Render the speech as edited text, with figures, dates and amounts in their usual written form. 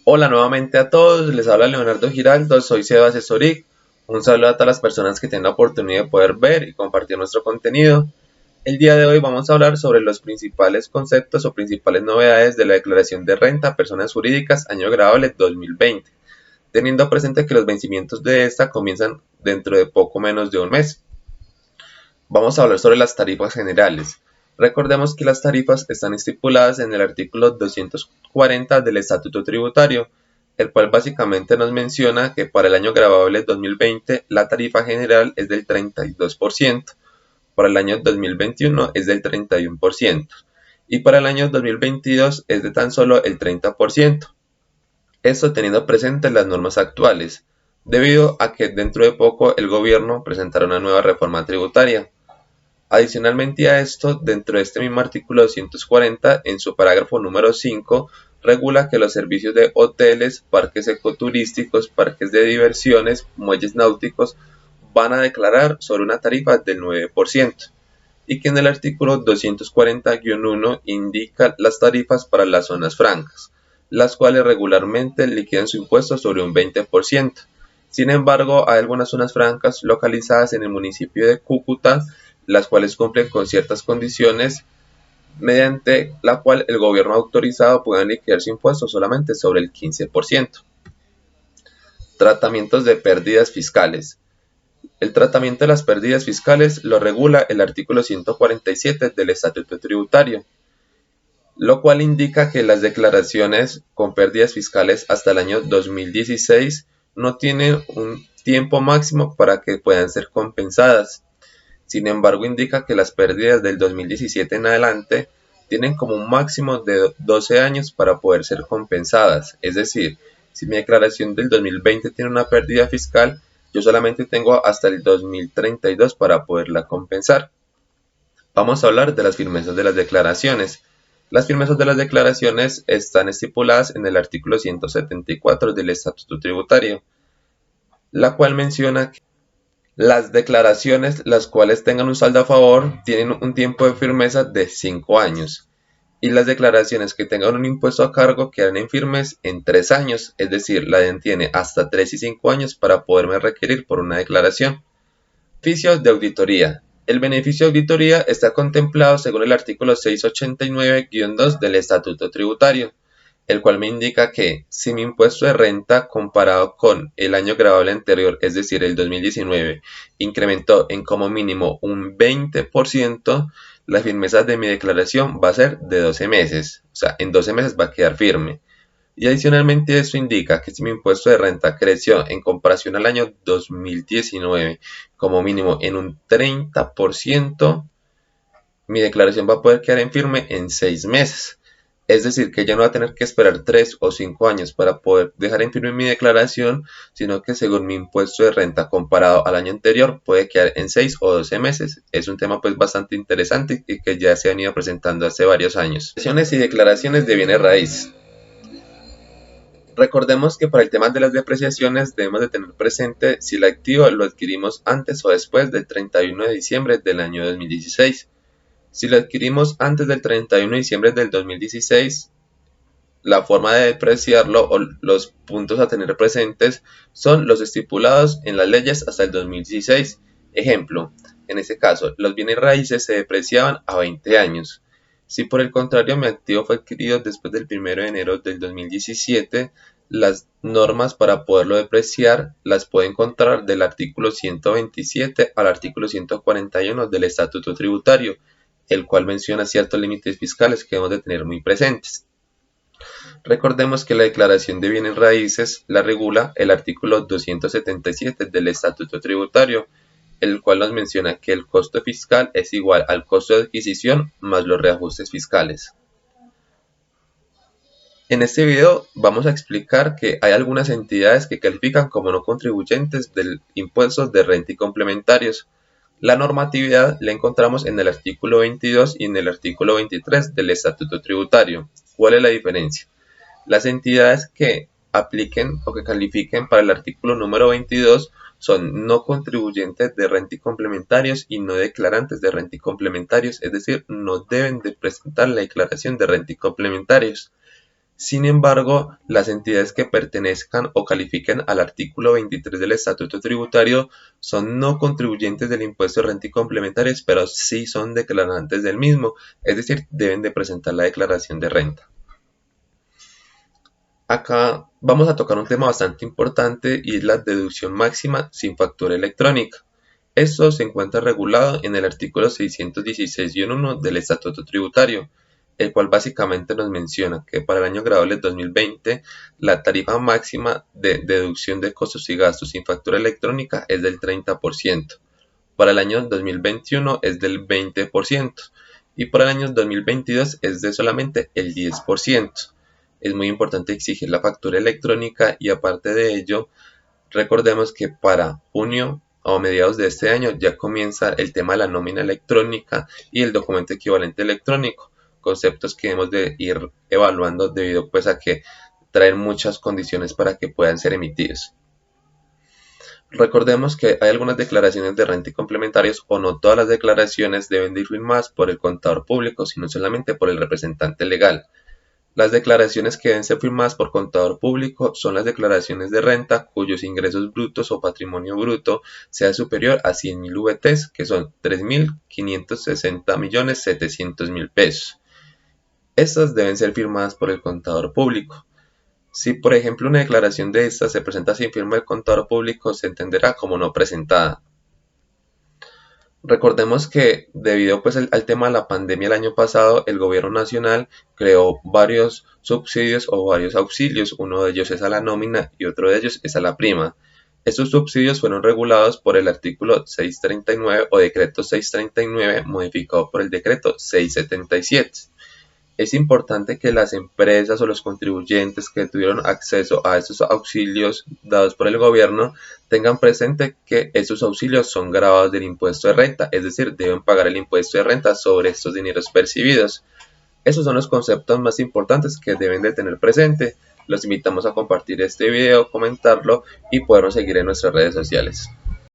Hola nuevamente a todos, les habla Leonardo Giraldo, soy CEO Asesoric. Un saludo a todas las personas que tienen la oportunidad de poder ver y compartir nuestro contenido. El día de hoy vamos a hablar sobre los principales conceptos o principales novedades de la declaración de renta a personas jurídicas año grabable 2020, teniendo presente que los vencimientos de esta comienzan dentro de poco menos de un mes. Vamos a hablar sobre las tarifas generales. Recordemos que las tarifas están estipuladas en el artículo 240 del Estatuto Tributario, el cual básicamente nos menciona que para el año grabable 2020 la tarifa general es del 32%, para el año 2021 es del 31% y para el año 2022 es de tan solo el 30%. Esto teniendo presente las normas actuales, debido a que dentro de poco el gobierno presentará una nueva reforma tributaria. Adicionalmente a esto, dentro de este mismo artículo 240, en su parágrafo número 5, regula que los servicios de hoteles, parques ecoturísticos, parques de diversiones, muelles náuticos van a declarar sobre una tarifa del 9%, y que en el artículo 240-1 indica las tarifas para las zonas francas, las cuales regularmente liquidan su impuesto sobre un 20%. Sin embargo, hay algunas zonas francas localizadas en el municipio de Cúcuta, las cuales cumplen con ciertas condiciones mediante la cual el gobierno autorizado puede liquidar su impuesto solamente sobre el 15%. Tratamientos de pérdidas fiscales. El tratamiento de las pérdidas fiscales lo regula el artículo 147 del Estatuto Tributario, lo cual indica que las declaraciones con pérdidas fiscales hasta el año 2016 no tienen un tiempo máximo para que puedan ser compensadas. Sin embargo, indica que las pérdidas del 2017 en adelante tienen como un máximo de 12 años para poder ser compensadas. Es decir, si mi declaración del 2020 tiene una pérdida fiscal, yo solamente tengo hasta el 2032 para poderla compensar. Vamos a hablar de las firmezas de las declaraciones. Las firmezas de las declaraciones están estipuladas en el artículo 174 del Estatuto Tributario, la cual menciona que las declaraciones, las cuales tengan un saldo a favor, tienen un tiempo de firmeza de 5 años. Y las declaraciones que tengan un impuesto a cargo quedan en firmes en 3 años. Es decir, la DEN tiene hasta 3 y 5 años para poderme requerir por una declaración. Beneficios de auditoría. El beneficio de auditoría está contemplado según el artículo 689-2 del Estatuto Tributario, el cual me indica que si mi impuesto de renta comparado con el año grabable anterior, es decir, el 2019, incrementó en como mínimo un 20%, la firmeza de mi declaración va a ser de 12 meses. O sea, en 12 meses va a quedar firme. Y adicionalmente esto indica que si mi impuesto de renta creció en comparación al año 2019 como mínimo en un 30%, mi declaración va a poder quedar en firme en 6 meses. Es decir, que ya no va a tener que esperar 3 o 5 años para poder dejar en firme mi declaración, sino que según mi impuesto de renta comparado al año anterior puede quedar en 6 o 12 meses. Es un tema pues bastante interesante y que ya se han ido presentando hace varios años. Declaraciones y declaraciones de bienes raíces. Recordemos que para el tema de las depreciaciones debemos de tener presente si el activo lo adquirimos antes o después del 31 de diciembre del año 2016. Si lo adquirimos antes del 31 de diciembre del 2016, la forma de depreciarlo o los puntos a tener presentes son los estipulados en las leyes hasta el 2016. Ejemplo, en este caso, los bienes raíces se depreciaban a 20 años. Si por el contrario mi activo fue adquirido después del 1 de enero del 2017, las normas para poderlo depreciar las puede encontrar del artículo 127 al artículo 141 del Estatuto Tributario, el cual menciona ciertos límites fiscales que debemos de tener muy presentes. Recordemos que la declaración de bienes raíces la regula el artículo 277 del Estatuto Tributario, el cual nos menciona que el costo fiscal es igual al costo de adquisición más los reajustes fiscales. En este video vamos a explicar que hay algunas entidades que califican como no contribuyentes del impuesto de renta y complementarios. La normatividad la encontramos en el artículo 22 y en el artículo 23 del Estatuto Tributario. ¿Cuál es la diferencia? Las entidades que apliquen o que califiquen para el artículo número 22 son no contribuyentes de renta y complementarios y no declarantes de renta y complementarios, es decir, no deben de presentar la declaración de renta y complementarios. Sin embargo, las entidades que pertenezcan o califiquen al artículo 23 del Estatuto Tributario son no contribuyentes del impuesto de renta y complementarias, pero sí son declarantes del mismo, es decir, deben de presentar la declaración de renta. Acá vamos a tocar un tema bastante importante y es la deducción máxima sin factura electrónica. Esto se encuentra regulado en el artículo 616-1 del Estatuto Tributario, el cual básicamente nos menciona que para el año gradual 2020 la tarifa máxima de deducción de costos y gastos sin factura electrónica es del 30%, para el año 2021 es del 20% y para el año 2022 es de solamente el 10%. Es muy importante exigir la factura electrónica y aparte de ello, recordemos que para junio o mediados de este año ya comienza el tema de la nómina electrónica y el documento equivalente electrónico, conceptos que hemos de ir evaluando debido pues a que traen muchas condiciones para que puedan ser emitidos. Recordemos que hay algunas declaraciones de renta y complementarios o no todas las declaraciones deben de ir firmadas por el contador público, sino solamente por el representante legal. Las declaraciones que deben ser firmadas por contador público son las declaraciones de renta cuyos ingresos brutos o patrimonio bruto sea superior a 100.000 VTs, que son 3.560.700.000 pesos. Estas deben ser firmadas por el contador público. Si, por ejemplo, una declaración de esta se presenta sin firma del contador público, se entenderá como no presentada. Recordemos que debido pues al tema de la pandemia el año pasado, el gobierno nacional creó varios subsidios o varios auxilios, uno de ellos es a la nómina y otro de ellos es a la prima. Estos subsidios fueron regulados por el artículo 639 o decreto 639 modificado por el decreto 677. Es importante que las empresas o los contribuyentes que tuvieron acceso a estos auxilios dados por el gobierno tengan presente que estos auxilios son grabados del impuesto de renta, es decir, deben pagar el impuesto de renta sobre estos dineros percibidos. Esos son los conceptos más importantes que deben de tener presente. Los invitamos a compartir este video, comentarlo y podernos seguir en nuestras redes sociales.